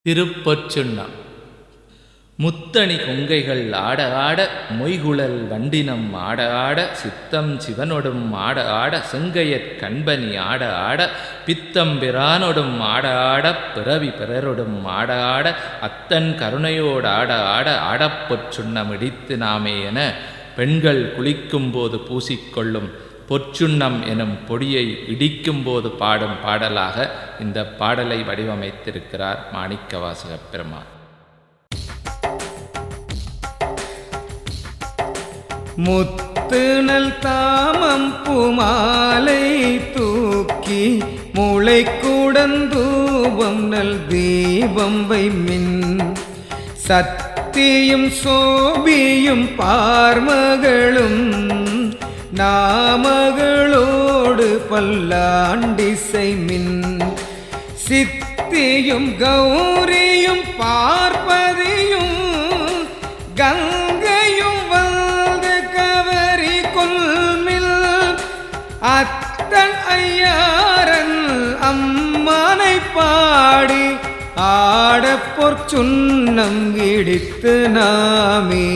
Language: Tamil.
திருப்பொற்சுண்ணம். முத்தணி கொங்கைகள் ஆட ஆட மொய்குழல் வண்டினம் ஆட ஆட சித்தம் சிவனொடும் ஆட ஆட செங்கையற் கண்பனி ஆட ஆட பித்தம் பிரானொடும் ஆட ஆட பிறவி பிறரொடும் ஆட ஆட அத்தன் கருணையோடு ஆட ஆட ஆடப்பொற்சுண்ணம் இடித்து நாமே என பெண்கள் குளிக்கும்போது பூசிக்கொள்ளும் பொற்சுண்ணம் எனும் பொடியை இடிக்கும்போது பாடும் பாடலாக இந்த பாடலை வடிவமைத்திருக்கிறார் மாணிக்கவாசகப் பெருமான். முத்துநல் தாமம் பூமாலை தூக்கி மூளை கூடந்தூபம் நல் தீபம் வைமின் சத்தியும் சோபியும் பார்மகளும் நாமகளோடு பல்லாண்டிசை மின் சித்தியும் கௌரியும் பார்ப்பதியும் கங்கையும் வந்து கவரி கொல்மில் அத்தன் ஐயாரன் அம்மானை பாடி ஆடப்பொற்சுண்ணம் இடித்து நாமே